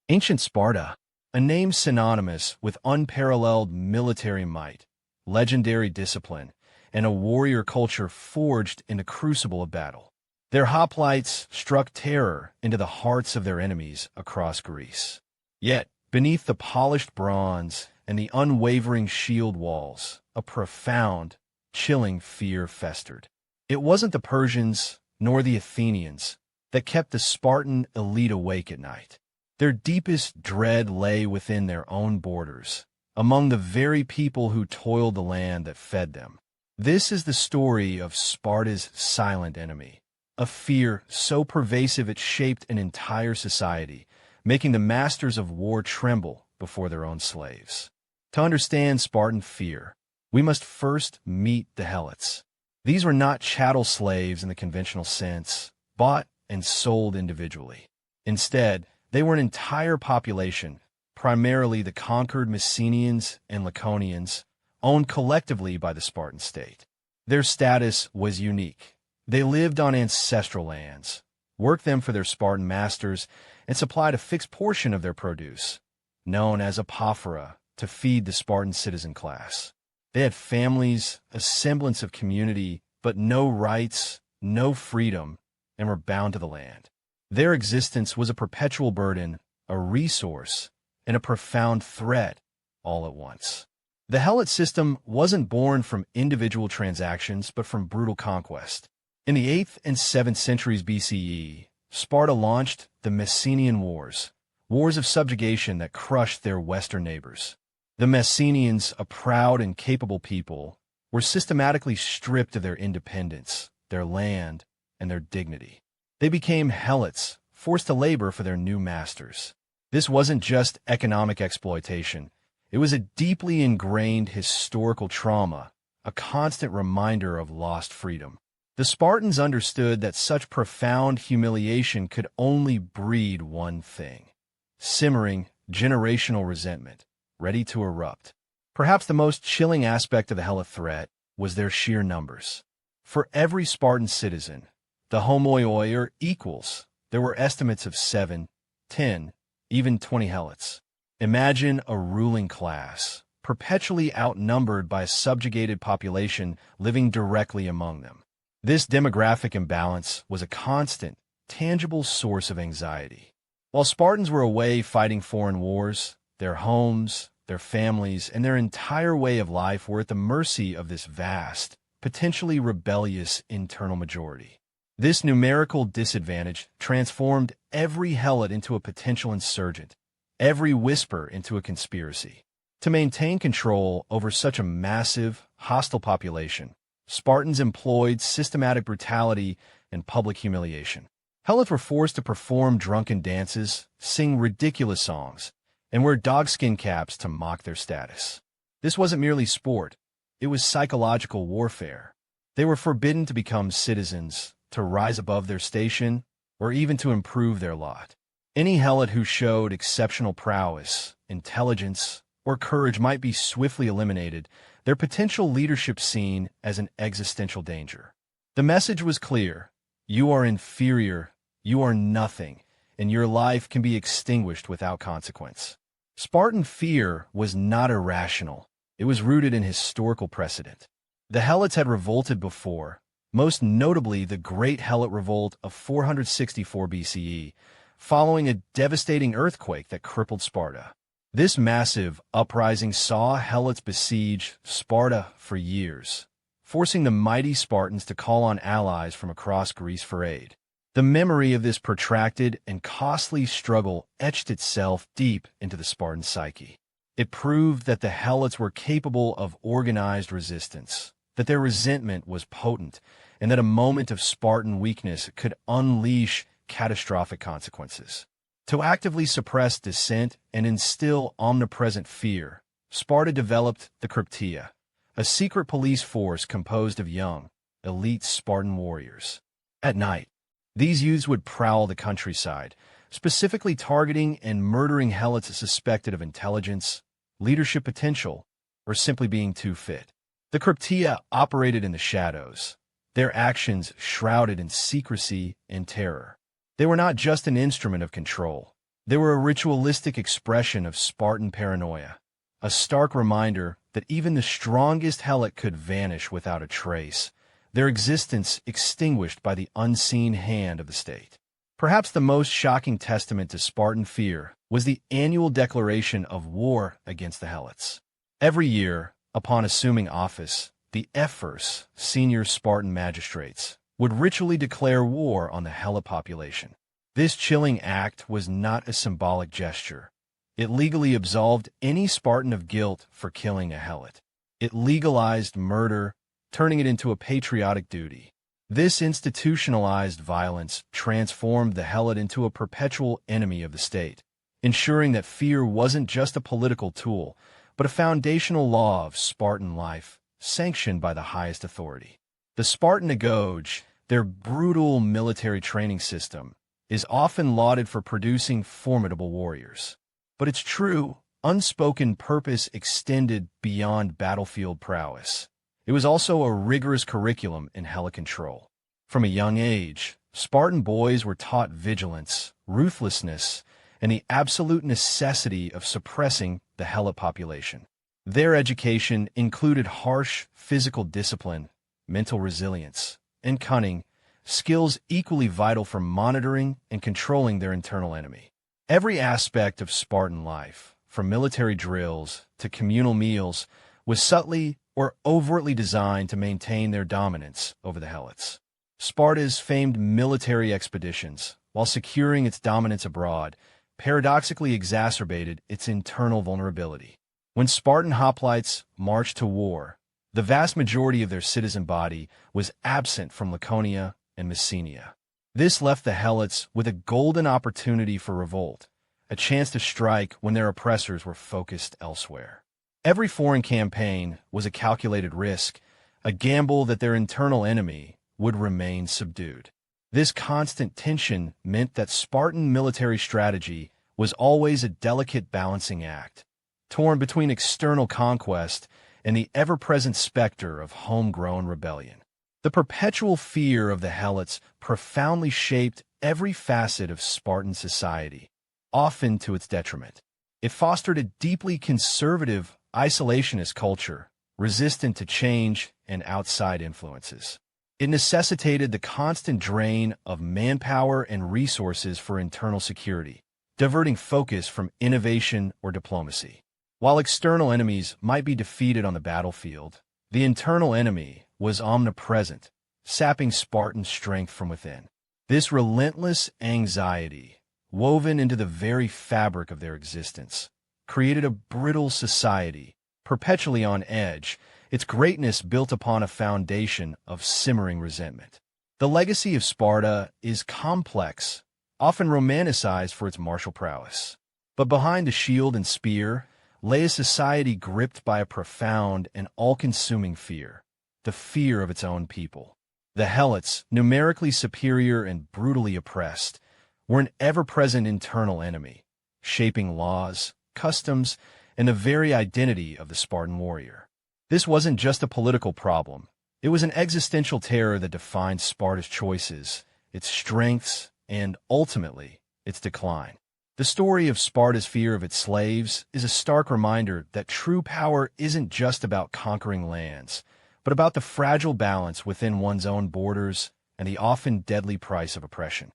Ancient Sparta, a name synonymous with unparalleled military might, legendary discipline, and a warrior culture forged in the crucible of battle. Their hoplites struck terror into the hearts of their enemies across Greece. Yet, beneath the polished bronze and the unwavering shield walls, a profound, chilling fear festered. It wasn't the Persians nor the Athenians that kept the Spartan elite awake at night. Their deepest dread lay within their own borders, among the very people who toiled the land that fed them. This is the story of Sparta's silent enemy, a fear so pervasive it shaped an entire society, making the masters of war tremble before their own slaves. To understand Spartan fear, we must first meet the Helots. These were not chattel slaves in the conventional sense, bought and sold individually. Instead, they were an entire population, primarily the conquered Messenians and Laconians, owned collectively by the Spartan state. Their status was unique. They lived on ancestral lands, worked them for their Spartan masters, and supplied a fixed portion of their produce, known as apophora, to feed the Spartan citizen class. They had families, a semblance of community, but no rights, no freedom, and were bound to the land. Their existence was a perpetual burden, a resource, and a profound threat all at once. The Helot system wasn't born from individual transactions, but from brutal conquest. In the 8th and 7th centuries BCE, Sparta launched the Messenian Wars, wars of subjugation that crushed their western neighbors. The Messenians, a proud and capable people, were systematically stripped of their independence, their land, and their dignity. They became Helots, forced to labor for their new masters. This wasn't just economic exploitation. It was a deeply ingrained historical trauma, a constant reminder of lost freedom. The Spartans understood that such profound humiliation could only breed one thing: simmering, generational resentment, ready to erupt. Perhaps the most chilling aspect of the Helot threat was their sheer numbers. For every Spartan citizen, the homoioi, or equals, there were estimates of 7, 10, even 20 Helots. Imagine a ruling class, perpetually outnumbered by a subjugated population living directly among them. This demographic imbalance was a constant, tangible source of anxiety. While Spartans were away fighting foreign wars, their homes, their families, and their entire way of life were at the mercy of this vast, potentially rebellious internal majority. This numerical disadvantage transformed every Helot into a potential insurgent, every whisper into a conspiracy. To maintain control over such a massive, hostile population, Spartans employed systematic brutality and public humiliation. Helots were forced to perform drunken dances, sing ridiculous songs, and wear dogskin caps to mock their status. This wasn't merely sport, it was psychological warfare. They were forbidden to become citizens, to rise above their station, or even to improve their lot. Any Helot who showed exceptional prowess, intelligence, or courage might be swiftly eliminated, their potential leadership seen as an existential danger. The message was clear: you are inferior, you are nothing, and your life can be extinguished without consequence. Spartan fear was not irrational. It was rooted in historical precedent. The Helots had revolted before, most notably the Great Helot Revolt of 464 BCE, following a devastating earthquake that crippled Sparta. This massive uprising saw Helots besiege Sparta for years, forcing the mighty Spartans to call on allies from across Greece for aid. The memory of this protracted and costly struggle etched itself deep into the Spartan psyche. It proved that the Helots were capable of organized resistance, that their resentment was potent, and that a moment of Spartan weakness could unleash catastrophic consequences. To actively suppress dissent and instill omnipresent fear, Sparta developed the Cryptia, a secret police force composed of young, elite Spartan warriors. At night, these youths would prowl the countryside, specifically targeting and murdering Helots suspected of intelligence, leadership potential, or simply being too fit. The Cryptia operated in the shadows, their actions shrouded in secrecy and terror. They were not just an instrument of control. They were a ritualistic expression of Spartan paranoia, a stark reminder that even the strongest helot could vanish without a trace, their existence extinguished by the unseen hand of the state. Perhaps the most shocking testament to Spartan fear was the annual declaration of war against the Helots. Every year, upon assuming office, the ephors, senior Spartan magistrates, would ritually declare war on the Helot population. This chilling act was not a symbolic gesture. It legally absolved any Spartan of guilt for killing a Helot. It legalized murder, turning it into a patriotic duty. This institutionalized violence transformed the Helot into a perpetual enemy of the state, ensuring that fear wasn't just a political tool, but a foundational law of Spartan life, sanctioned by the highest authority. The Spartan agoge, their brutal military training system, is often lauded for producing formidable warriors. But its true, unspoken purpose extended beyond battlefield prowess. It was also a rigorous curriculum in Helot control. From a young age, Spartan boys were taught vigilance, ruthlessness, and the absolute necessity of suppressing the Helot population. Their education included harsh physical discipline, mental resilience, and cunning, skills equally vital for monitoring and controlling their internal enemy. Every aspect of Spartan life, from military drills to communal meals, was subtly or overtly designed to maintain their dominance over the Helots. Sparta's famed military expeditions, while securing its dominance abroad, paradoxically exacerbated its internal vulnerability. When Spartan hoplites marched to war, the vast majority of their citizen body was absent from Laconia and Messenia. This left the Helots with a golden opportunity for revolt, a chance to strike when their oppressors were focused elsewhere. Every foreign campaign was a calculated risk, a gamble that their internal enemy would remain subdued. This constant tension meant that Spartan military strategy was always a delicate balancing act, torn between external conquest and the ever-present specter of homegrown rebellion. The perpetual fear of the Helots profoundly shaped every facet of Spartan society, often to its detriment. It fostered a deeply conservative, isolationist culture, resistant to change and outside influences. It necessitated the constant drain of manpower and resources for internal security, diverting focus from innovation or diplomacy. While external enemies might be defeated on the battlefield, the internal enemy was omnipresent, sapping Spartan strength from within. This relentless anxiety, woven into the very fabric of their existence, created a brittle society, perpetually on edge, its greatness built upon a foundation of simmering resentment. The legacy of Sparta is complex, often romanticized for its martial prowess. But behind the shield and spear lay a society gripped by a profound and all-consuming fear, the fear of its own people. The Helots, numerically superior and brutally oppressed, were an ever-present internal enemy, shaping laws, customs, and the very identity of the Spartan warrior. This wasn't just a political problem. It was an existential terror that defined Sparta's choices, its strengths, and, ultimately, its decline. The story of Sparta's fear of its slaves is a stark reminder that true power isn't just about conquering lands, but about the fragile balance within one's own borders and the often deadly price of oppression.